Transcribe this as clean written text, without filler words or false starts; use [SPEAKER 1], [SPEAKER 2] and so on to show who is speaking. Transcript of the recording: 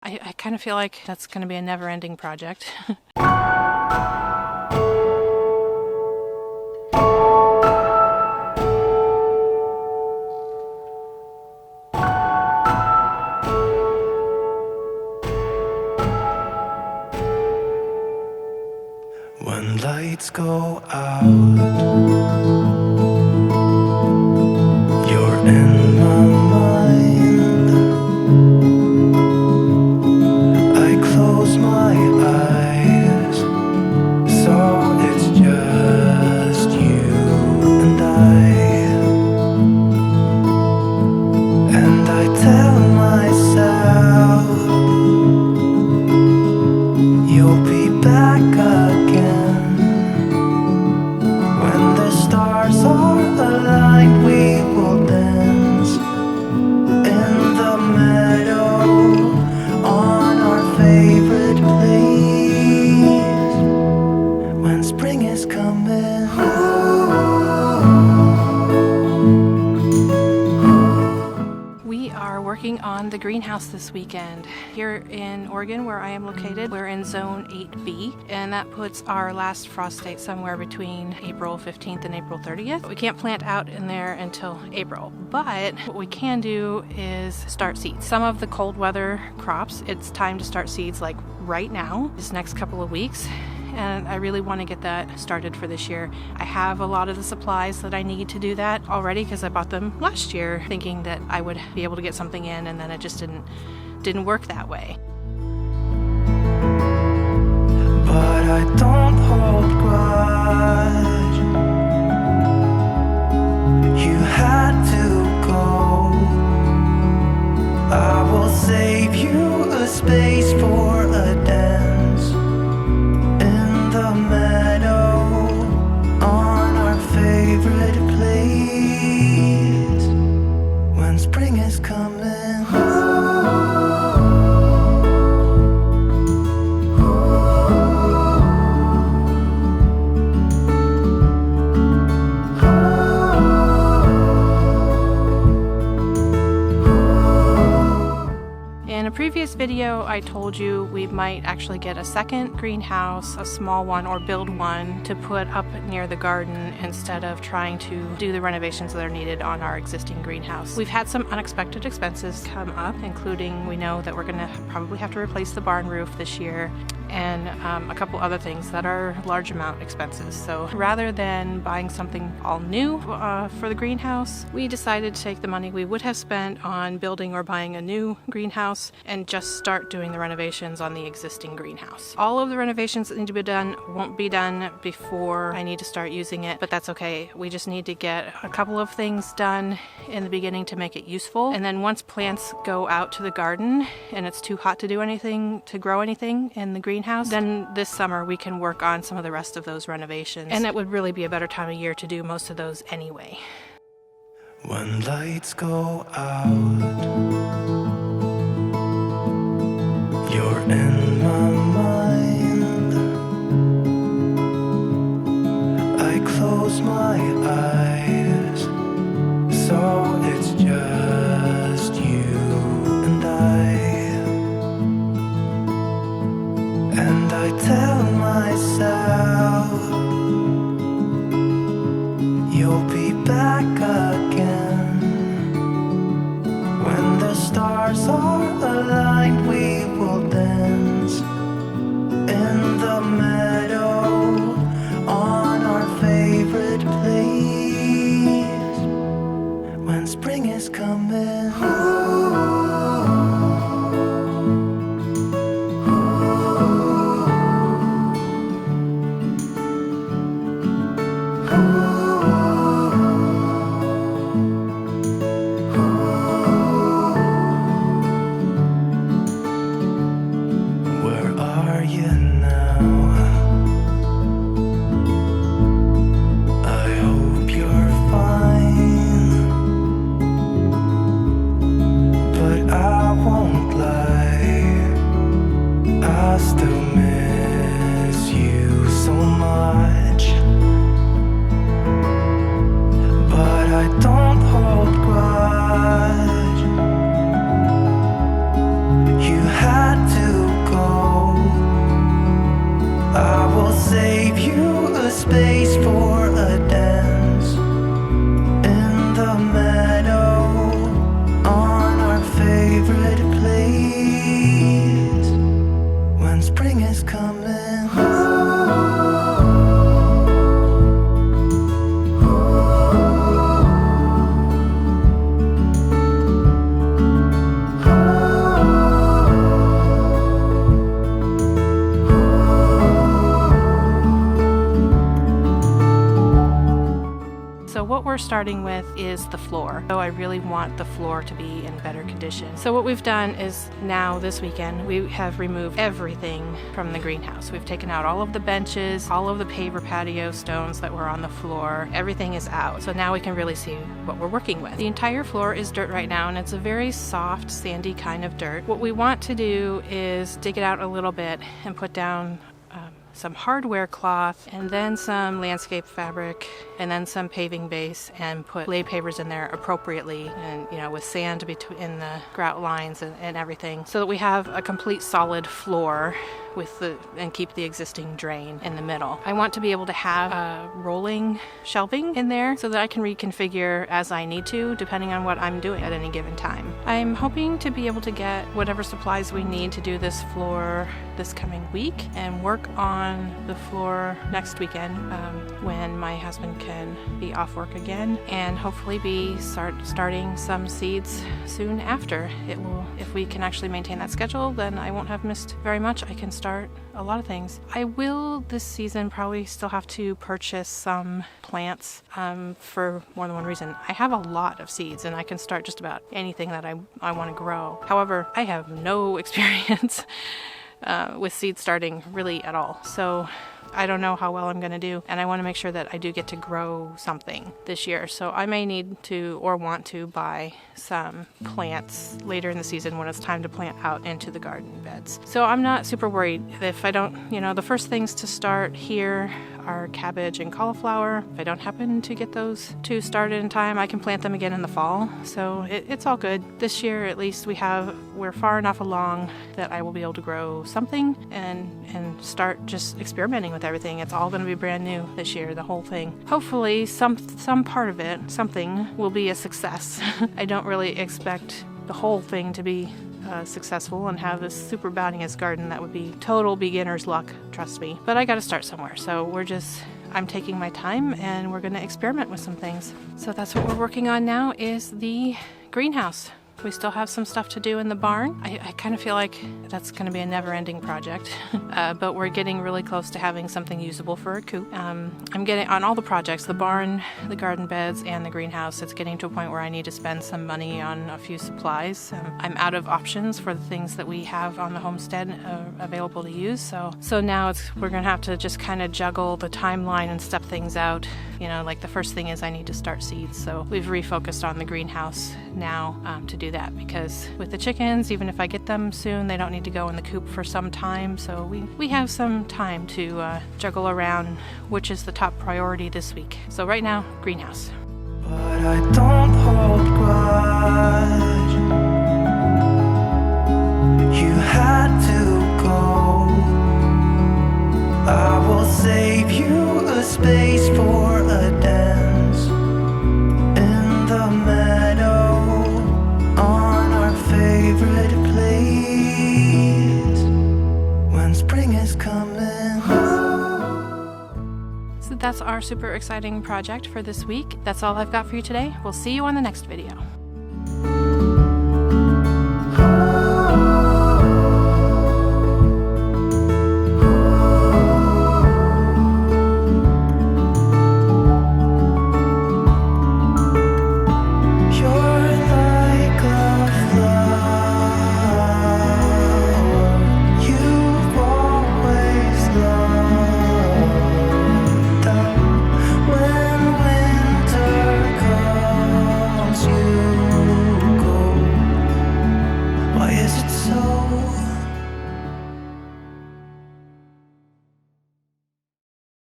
[SPEAKER 1] I kind of feel like that's going to be a never-ending project.
[SPEAKER 2] When lights go out, you're in my mind. I close my eyes, so it's just you and I tell myself you'll be back again. When the stars are aligned, we will dance in the meadow on our favorite place. When spring is coming,
[SPEAKER 1] We are working on the greenhouse this weekend. Here in Oregon, where I am located, we're in zone 8B, and that puts our last frost date somewhere between April 15th and April 30th. We can't plant out in there until April, but what we can do is start seeds. Some of the cold weather crops, it's time to start seeds like right now, this next couple of weeks. And I really want to get that started for this year. I have a lot of the supplies that I need to do that already because I bought them last year thinking that I would be able to get something in, and then it just didn't work that way.
[SPEAKER 2] but I don't hold grudge. You had to go. I will save you a space for a dance in the meadow on our favorite place when spring is coming.
[SPEAKER 1] In a previous video, I told you we might actually get a second greenhouse, a small one, or build one to put up near the garden instead of trying to do the renovations that are needed on our existing greenhouse. We've had some unexpected expenses come up, including we know that we're going to probably have to replace the barn roof this year, and a couple other things that are large amount expenses. So rather than buying something all new for the greenhouse, we decided to take the money we would have spent on building or buying a new greenhouse and just start doing the renovations on the existing greenhouse. All of the renovations that need to be done won't be done before I need to start using it, but that's okay. We just need to get a couple of things done in the beginning to make it useful, and then once plants go out to the garden and it's too hot to do anything, to grow anything in the greenhouse, then this summer we can work on some of the rest of those renovations, and it would really be a better time of year to do most of those anyway.
[SPEAKER 2] When lights go out, you're in my mind. I close my eyes, so it's just you and I tell myself you'll be back again. When the stars are aligned, we will dance in the meadow on our favorite place when spring is coming. Where are you now? I hope you're fine, but I won't lie, I still miss you so much. But I don't hold grudge. You had save you a space for a dance in the meadow on our favorite place when spring is coming.
[SPEAKER 1] So what we're starting with is the floor. So I really want the floor to be in better condition. So what we've done is now this weekend we have removed everything from the greenhouse. We've taken out all of the benches, all of the paver patio stones that were on the floor. Everything is out. So now we can really see what we're working with. The entire floor is dirt right now, and it's a very soft, sandy kind of dirt. What we want to do is dig it out a little bit and put down some hardware cloth, and then some landscape fabric, and then some paving base, and put lay pavers in there appropriately, and with sand between the grout lines and everything, so that we have a complete solid floor and keep the existing drain in the middle. I want to be able to have rolling shelving in there so that I can reconfigure as I need to, depending on what I'm doing at any given time. I'm hoping to be able to get whatever supplies we need to do this floor this coming week and work on the floor next weekend when my husband can be off work again, and hopefully be starting some seeds soon after. If we can actually maintain that schedule, then I won't have missed very much. I can start a lot of things. I will this season probably still have to purchase some plants for more than one reason. I have a lot of seeds and I can start just about anything that I want to grow. However, I have no experience with seed starting really at all. So I don't know how well I'm going to do, and I want to make sure that I do get to grow something this year. So I may need to or want to buy some plants later in the season when it's time to plant out into the garden beds. So I'm not super worried if I don't, the first things to start here are cabbage and cauliflower. If I don't happen to get those two started in time, I can plant them again in the fall. So it's all good. This year, at least, we're far enough along that I will be able to grow something and start just experimenting with everything. It's all going to be brand new this year, the whole thing. Hopefully, some part of it, something, will be a success. I don't really expect the whole thing to be successful and have this super bounteous garden. That would be total beginner's luck, trust me. But I got to start somewhere, so I'm taking my time and we're going to experiment with some things. So that's what we're working on now, is the greenhouse. We still have some stuff to do in the barn. I kind of feel like that's going to be a never-ending project, but we're getting really close to having something usable for a coop. I'm getting on all the projects, the barn, the garden beds, and the greenhouse. It's getting to a point where I need to spend some money on a few supplies. I'm out of options for the things that we have on the homestead available to use. So now we're going to have to just kind of juggle the timeline and step things out. Like the first thing is I need to start seeds. So we've refocused on the greenhouse now to do that, because with the chickens, even if I get them soon, they don't need to go in the coop for some time. So we have some time to juggle around which is the top priority this week. So right now, greenhouse.
[SPEAKER 2] But I don't hold grudge. You had to go. I will save you a space for a dance in the meadow on our favorite place when spring is coming.
[SPEAKER 1] So that's our super exciting project for this week. That's all I've got for you today. We'll see you on the next video.